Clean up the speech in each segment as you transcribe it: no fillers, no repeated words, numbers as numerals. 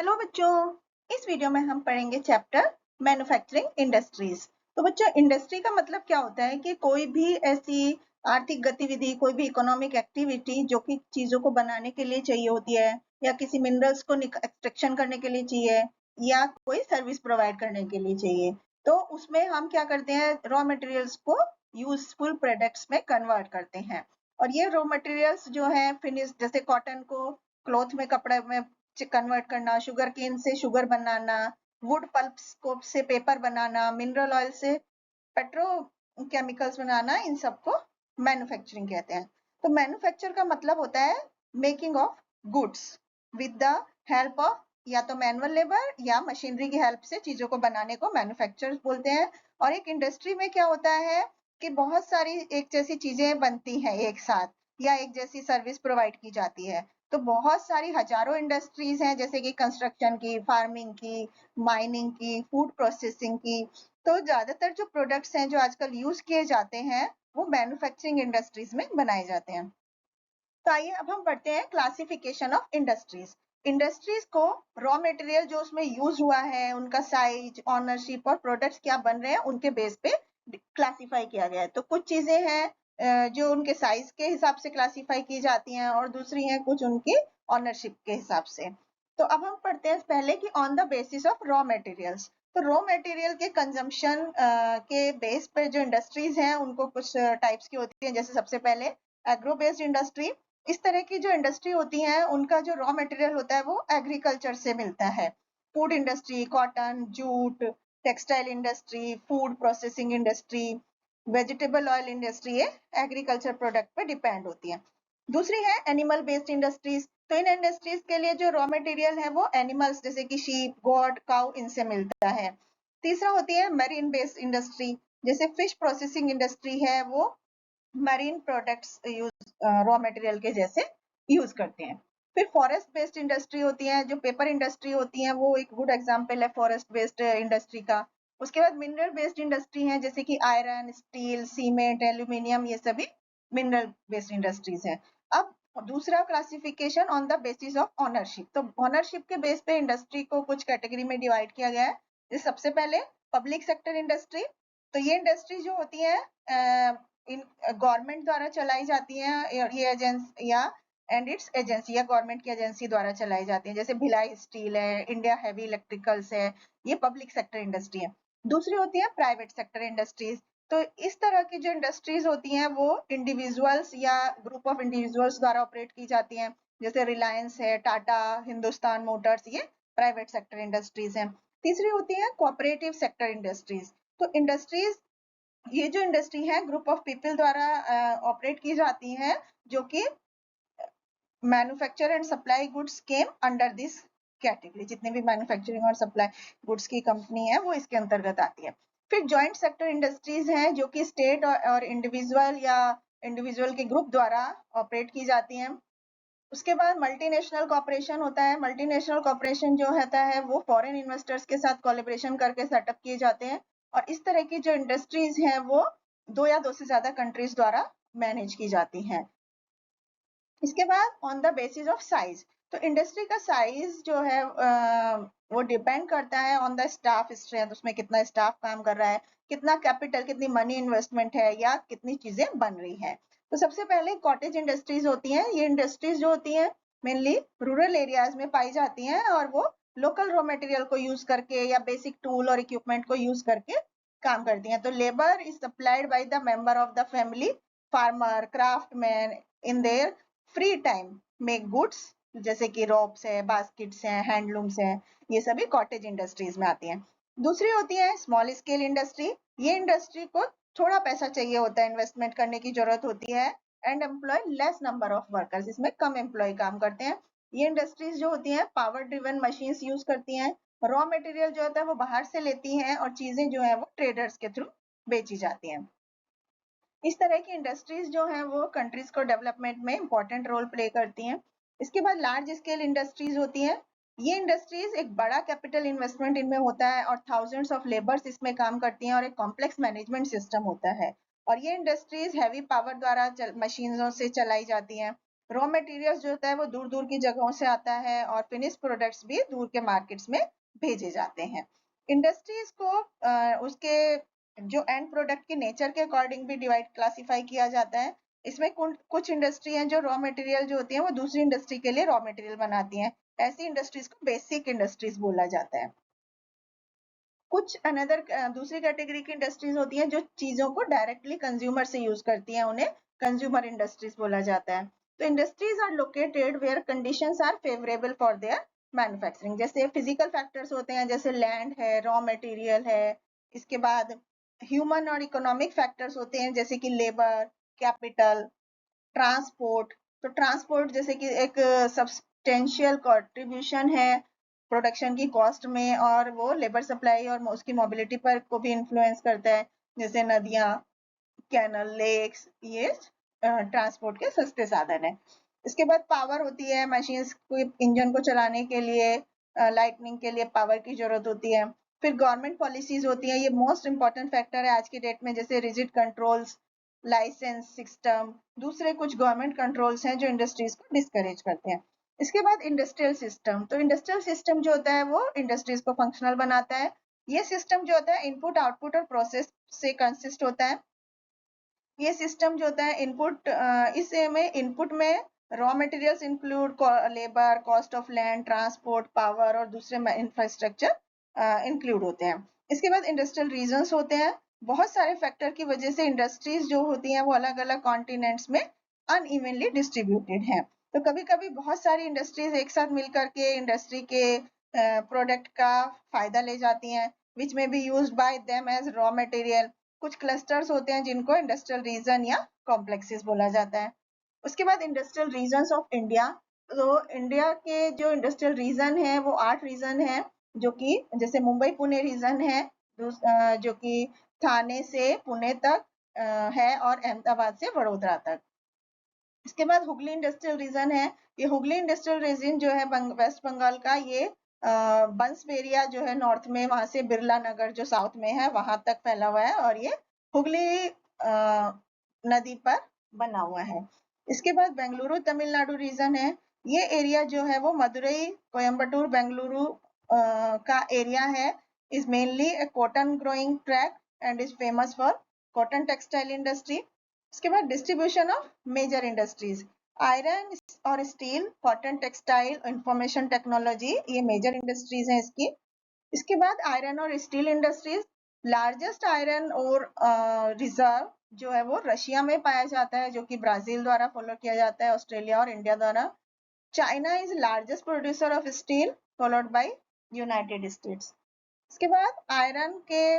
Hello बच्चों, इस video में हम पढ़ेंगे चैप्टर मैन्युफैक्चरिंग इंडस्ट्रीज। तो बच्चों, इंडस्ट्री का मतलब क्या होता है कि कोई भी ऐसी आर्थिक गतिविधि, कोई भी इकोनॉमिक एक्टिविटी जो कि चीजों को बनाने के लिए चाहिए होती है, या किसी मिनरल्स को एक्सट्रैक्शन करने के लिए चाहिए, या कोई सर्विस प्रोवाइड करने के लिए चाहिए। तो उसमें हम क्या करते हैं, रॉ मटेरियल्स को यूजफुल प्रोडक्ट्स में कन्वर्ट करते हैं। और ये रॉ मटेरियल्स जो है फिनिश, जैसे कॉटन को क्लॉथ में, कपड़े में कन्वर्ट करना, शुगर केन से शुगर बनाना, वुड पल्प से पेपर बनाना, मिनरल ऑयल से पेट्रोकेमिकल्स बनाना, इन सबको मैन्युफैक्चरिंग कहते हैं। तो मैन्युफैक्चर का मतलब होता है making of goods with the help of या तो मैनुअल लेबर या मशीनरी की हेल्प से चीजों को बनाने को मैन्युफैक्चर बोलते हैं। और एक इंडस्ट्री में क्या होता है कि बहुत सारी एक जैसी चीजें बनती हैं एक साथ, या एक जैसी सर्विस प्रोवाइड की जाती है। तो बहुत सारी हजारों इंडस्ट्रीज हैं, जैसे कि कंस्ट्रक्शन की, फार्मिंग की, माइनिंग की, फूड प्रोसेसिंग की। तो ज्यादातर जो प्रोडक्ट्स हैं जो आजकल यूज किए जाते हैं वो मैन्युफैक्चरिंग इंडस्ट्रीज में बनाए जाते हैं। तो आइए अब हम पढ़ते हैं क्लासिफिकेशन ऑफ इंडस्ट्रीज। इंडस्ट्रीज को रॉ मटेरियल जो उसमें यूज हुआ है, उनका साइज, ऑनरशिप और प्रोडक्ट्स क्या बन रहे हैं, उनके बेस पे क्लासिफाई किया गया है। तो कुछ चीजें हैं जो उनके साइज के हिसाब से क्लासिफाई की जाती हैं, और दूसरी हैं कुछ उनकी ऑनरशिप के हिसाब से। तो अब हम पढ़ते हैं पहले कि on the basis of raw materials. तो रॉ मटेरियल के कंजम्पशन के बेस पे जो इंडस्ट्रीज हैं उनको कुछ टाइप्स की होती हैं। जैसे सबसे पहले एग्रो बेस्ड इंडस्ट्री। इस तरह की जो इंडस्ट्री होती है उनका जो रॉ मटेरियल होता है वो एग्रीकल्चर से मिलता है। Food industry, cotton, jute, textile industry, food processing industry, vegetable oil industry, ये एग्रीकल्चर प्रोडक्ट पे डिपेंड होती है। दूसरी है एनिमल बेस्ड इंडस्ट्रीज। तो इन इंडस्ट्रीज के लिए जो रॉ मटेरियल है वो एनिमल्स जैसे कि शीप, गोट, काउ, इनसे मिलता है। तीसरा होती है मरीन बेस्ड इंडस्ट्री। जैसे फिश प्रोसेसिंग इंडस्ट्री है, वो marine products use raw material के जैसे यूज करते हैं। फिर फॉरेस्ट बेस्ड इंडस्ट्री होती है, जो पेपर इंडस्ट्री होती है, वो एक गुड एग्जांपल है फॉरेस्ट बेस्ड इंडस्ट्री का। उसके बाद मिनरल बेस्ड इंडस्ट्री है, जैसे कि आयरन, स्टील, सीमेंट, एल्यूमिनियम, ये सभी मिनरल बेस्ड इंडस्ट्रीज है। अब दूसरा classification on the basis of ownership. तो ऑनरशिप के बेस पे इंडस्ट्री को कुछ कैटेगरी में डिवाइड किया गया है। सबसे पहले पब्लिक सेक्टर इंडस्ट्री। तो ये इंडस्ट्री जो होती है इन गवर्नमेंट द्वारा चलाई जाती हैं, ये एजेंसी या एंड इट्स एजेंसी या गवर्नमेंट की एजेंसी द्वारा चलाई जाती हैं। जैसे भिलाई स्टील है, इंडिया हैवी इलेक्ट्रिकल्स है, ये पब्लिक सेक्टर इंडस्ट्री है। दूसरी होती है प्राइवेट सेक्टर इंडस्ट्रीज। तो इस तरह की जो इंडस्ट्रीज होती हैं वो इंडिविजुअल्स या ग्रुप ऑफ इंडिविजुअल्स द्वारा ऑपरेट की जाती हैं। जैसे रिलायंस है, टाटा, हिंदुस्तान मोटर्स, ये प्राइवेट सेक्टर इंडस्ट्रीज हैं। तीसरी होती है कोऑपरेटिव सेक्टर इंडस्ट्रीज। तो इंडस्ट्रीज, ये जो इंडस्ट्री है ग्रुप ऑफ पीपल द्वारा ऑपरेट की जाती हैं, जो कि manufacture and supply goods came under this category. जितने भी मैन्युफैक्चरिंग और सप्लाई गुड्स की कंपनी है वो इसके अंतर्गत आती है। फिर जॉइंट सेक्टर इंडस्ट्रीज हैं, जो कि स्टेट और इंडिविजुअल या इंडिविजुअल के ग्रुप द्वारा ऑपरेट की जाती हैं। उसके बाद मल्टीनेशनल कॉर्पोरेशन होता है। मल्टीनेशनल कॉर्पोरेशन जो होता है वो फॉरेन इन्वेस्टर्स के साथ कोलैबोरेशन करके सेटअप किए जाते हैं, और इस तरह की जो इंडस्ट्रीज हैं वो दो या दो से ज्यादा कंट्रीज द्वारा मैनेज की जाती हैं। इसके बाद on the basis of size. तो इंडस्ट्री का साइज जो है वो डिपेंड करता है ऑन द स्टाफ स्ट्रेंथ। उसमें कितना स्टाफ काम कर रहा है, कितना कैपिटल, कितनी मनी इन्वेस्टमेंट है, या कितनी चीजें बन रही है। तो सबसे पहले कॉटेज इंडस्ट्रीज होती हैं। ये इंडस्ट्रीज जो होती हैं मेनली रूरल एरियाज में पाई जाती हैं, और वो लोकल रॉ मटेरियल को यूज करके या बेसिक टूल और इक्विपमेंट को यूज करके काम करती हैं। तो labour is supplied by the member of the family, farmer, craftsman in their free time make goods, जैसे कि रोप्स है, बास्केट्स हैं, हैंडलूम्स हैं, ये सभी कॉटेज इंडस्ट्रीज में आती हैं। दूसरी होती है स्मॉल स्केल इंडस्ट्री। ये इंडस्ट्री को थोड़ा पैसा चाहिए होता है, इन्वेस्टमेंट करने की जरूरत होती है, and employ less number of workers, इसमें कम एम्प्लॉय काम करते हैं। ये इंडस्ट्रीज जो होती हैं पावर ड्रिवन मशीन यूज करती हैं। रॉ मटेरियल जो होता है वो बाहर से लेती हैं, और चीजें जो है वो ट्रेडर्स के थ्रू बेची जाती हैं। इस तरह की इंडस्ट्रीज जो हैं वो कंट्रीज को डेवलपमेंट में इंपॉर्टेंट रोल प्ले करती हैं। इसके बाद लार्ज स्केल इंडस्ट्रीज होती हैं। ये इंडस्ट्रीज एक बड़ा कैपिटल इन्वेस्टमेंट इनमें होता है, और थाउजेंड्स ऑफ लेबर्स इसमें काम करती हैं, और एक कॉम्प्लेक्स मैनेजमेंट सिस्टम होता है। और ये इंडस्ट्रीज हैवी पावर द्वारा मशीनों से चलाई जाती हैं। रॉ मटेरियल्स जो होता है वो दूर दूर की जगहों से आता है और फिनिश प्रोडक्ट्स भी दूर के मार्केट्स में भेजे जाते हैं। इंडस्ट्रीज को उसके जो एंड प्रोडक्ट की नेचर के अकॉर्डिंग भी डिवाइड क्लासिफाई किया जाता है। इसमें कुछ इंडस्ट्री हैं जो रॉ मटेरियल जो होती है वो दूसरी इंडस्ट्री के लिए रॉ मटेरियल बनाती हैं। ऐसी इंडस्ट्रीज को बेसिक इंडस्ट्रीज बोला जाता है। कुछ अनदर दूसरी कैटेगरी की इंडस्ट्रीज होती हैं जो चीजों को डायरेक्टली कंज्यूमर से यूज करती हैं, उन्हें कंज्यूमर इंडस्ट्रीज बोला जाता है। तो industries are located where conditions are favourable for their manufacturing. जैसे फिजिकल फैक्टर्स होते हैं, जैसे लैंड है, रॉ मटेरियल है। इसके बाद ह्यूमन और इकोनॉमिक फैक्टर्स होते हैं, जैसे कि लेबर, कैपिटल, ट्रांसपोर्ट। तो ट्रांसपोर्ट जैसे कि एक सब्सटेंशियल कंट्रीब्यूशन है प्रोडक्शन की कॉस्ट में, और वो लेबर सप्लाई और उसकी मोबिलिटी पर को भी इन्फ्लुएंस करता है। जैसे नदियां, कैनल, लेक्स, ये ट्रांसपोर्ट के सस्ते साधन है। इसके बाद पावर होती है, मशीन्स को, इंजन को चलाने के लिए, लाइटनिंग के लिए पावर की जरूरत होती है। फिर गवर्नमेंट पॉलिसीज होती हैं, ये मोस्ट इंपॉर्टेंट फैक्टर है आज की डेट में, जैसे रिजिड कंट्रोल्स, लाइसेंस सिस्टम, दूसरे कुछ गवर्नमेंट कंट्रोल्स हैं जो इंडस्ट्रीज को डिस्करेज करते हैं। इसके बाद इंडस्ट्रियल सिस्टम। तो इंडस्ट्रियल सिस्टम जो होता है वो इंडस्ट्रीज को फंक्शनल बनाता है। ये सिस्टम जो होता है इनपुट, आउटपुट और प्रोसेस से कंसिस्ट होता है। ये सिस्टम जो होता है इनपुट, इसे में इनपुट में raw materials include labour, cost of land, transport, power और दूसरे इंफ्रास्ट्रक्चर इंक्लूड होते हैं। इसके बाद इंडस्ट्रियल रीजन्स होते हैं। बहुत सारे फैक्टर की वजह से इंडस्ट्रीज जो होती हैं वो अलग अलग कॉन्टिनेंट्स में अनइवनली डिस्ट्रीब्यूटेड हैं। तो कभी कभी बहुत सारी इंडस्ट्रीज एक साथ मिलकर के इंडस्ट्री के प्रोडक्ट का फायदा ले जाती हैं, विच में be used by them as raw material. कुछ क्लस्टर्स होते हैं जिनको इंडस्ट्रियल रीजन या कॉम्प्लेक्सेस बोला जाता है। उसके बाद इंडस्ट्रियल रीजन्स ऑफ इंडिया। तो इंडिया के जो इंडस्ट्रियल रीजन है वो 8 रीजन है, जो कि जैसे मुंबई पुणे रीजन है, जो कि थाने से पुणे तक है, और अहमदाबाद से वडोदरा तक। इसके बाद हुगली इंडस्ट्रियल रीजन है। ये हुगली इंडस्ट्रियल रीजन जो है वेस्ट बंगाल का, ये बंसबेरिया जो है नॉर्थ में, वहां से बिरला नगर जो साउथ में है वहां तक फैला हुआ है, और ये हुगली नदी पर बना हुआ है। इसके बाद बेंगलुरु तमिलनाडु रीजन है। ये एरिया जो है वो मदुरई, कोयम्बटूर, बेंगलुरु का एरिया है। Is mainly a cotton growing tract and is famous for cotton textile industry. इसके बाद distribution of major industries, iron और steel, cotton textile, information technology, ये मेजर इंडस्ट्रीज हैं इसकी। इसके बाद आयरन और steel industries. Largest iron ore reserve जो है वो रशिया में पाया जाता है, जो कि ब्राजील द्वारा फॉलो किया जाता है, ऑस्ट्रेलिया और इंडिया द्वारा। China is largest producer of steel, followed by United states. इसके बाद आयरन के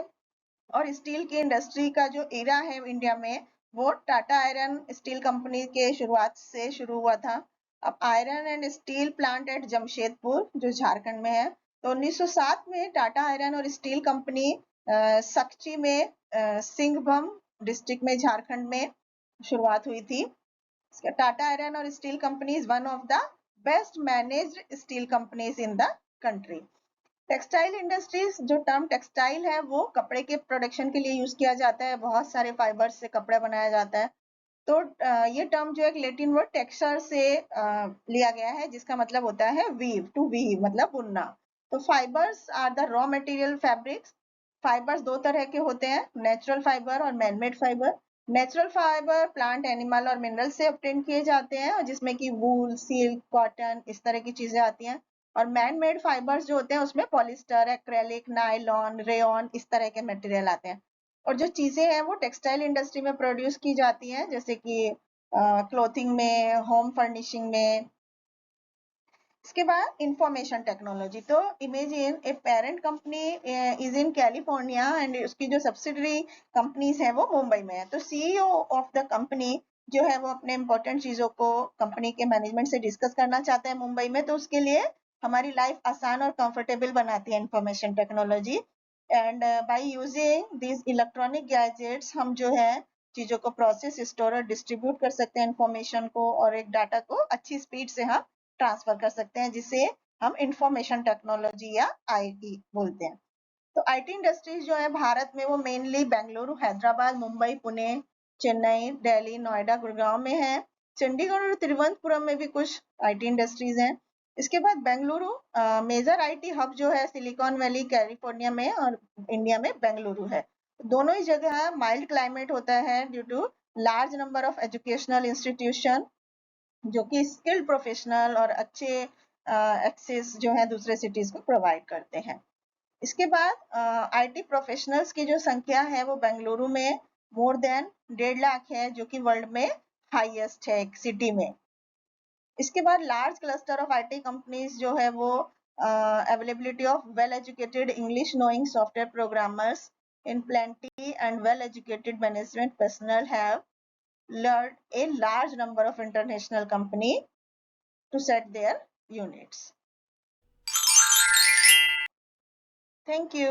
और स्टील की इंडस्ट्री का जो एरा है इंडिया में, वो टाटा आयरन स्टील कंपनी के शुरुआत से शुरू हुआ था। अब iron and steel plant at Jamshedpur जो झारखंड में है। तो 1907 में टाटा आयरन और स्टील कंपनी सक्ची में, सिंहभूम डिस्ट्रिक्ट में, झारखंड में शुरुआत हुई थी। टाटा आयरन और steel company is one of the best managed steel companies in the country. Textile industries, जो टर्म टेक्सटाइल है वो कपड़े के प्रोडक्शन के लिए यूज किया जाता है, बहुत सारे फाइबर्स से कपड़ा बनाया जाता है। तो ये टर्म जो है लेटिन वर्ड टेक्सचर से लिया गया है, जिसका मतलब होता है वीव, टू वीव मतलब बुनना। तो fibres are the raw material fabrics. Fibres दो तरह के होते हैं, नेचुरल फाइबर और manmade fibre. Natural fibre plant, animal और मिनरल से ऑब्टेन किए जाते हैं, और जिसमें कि वूल, सिल्क, कॉटन, इस तरह की चीजें आती हैं। और मैन मेड फाइबर्स जो होते हैं उसमें पॉलिस्टर, एक्रेलिक, नायलॉन, रेयन, इस तरह के मटेरियल आते हैं। और जो चीजें हैं वो टेक्सटाइल इंडस्ट्री में प्रोड्यूस की जाती हैं, जैसे कि क्लोथिंग में, होम फर्निशिंग में। इसके बाद इंफॉर्मेशन टेक्नोलॉजी। तो imagine a parent company is in California and उसकी जो सब्सिडरी कंपनीज है वो मुंबई में है। तो सीईओ ऑफ द कंपनी जो है वो अपने इंपॉर्टेंट चीजों को कंपनी के मैनेजमेंट से डिस्कस करना चाहता है मुंबई में। तो उसके लिए हमारी लाइफ आसान और कंफर्टेबल बनाती है information technology. And by using this electronic gadgets, हम जो है चीजों को प्रोसेस, स्टोर और डिस्ट्रीब्यूट कर सकते हैं इंफॉर्मेशन को, और एक डाटा को अच्छी स्पीड से हम ट्रांसफर कर सकते हैं, जिसे हम इंफॉर्मेशन टेक्नोलॉजी या आईटी बोलते हैं। तो आईटी इंडस्ट्रीज जो है भारत में वो मेनली बेंगलुरु, हैदराबाद, मुंबई, पुणे, चेन्नई, दिल्ली, नोएडा, गुड़गांव में है। चंडीगढ़ और तिरुवनंतपुरम में भी कुछ आईटी इंडस्ट्रीज हैं। इसके बाद बेंगलुरु मेजर आईटी हब जो है सिलिकॉन वैली कैलिफोर्निया में और इंडिया में बेंगलुरु है। दोनों ही जगह माइल्ड क्लाइमेट होता है due to large number of educational institution जो कि स्किल्ड प्रोफेशनल और अच्छे एक्सेस जो है दूसरे सिटीज को प्रोवाइड करते हैं। इसके बाद आईटी प्रोफेशनल्स की जो संख्या है वो बेंगलुरु में मोर देन 1.5 लाख है जो कि वर्ल्ड में हाईएस्ट है एक सिटी में। इसके बाद large cluster of IT companies जो है वो availability of well educated English knowing software programmers in plenty and well educated management personnel have lured a large number of international companies to set their units. Thank you.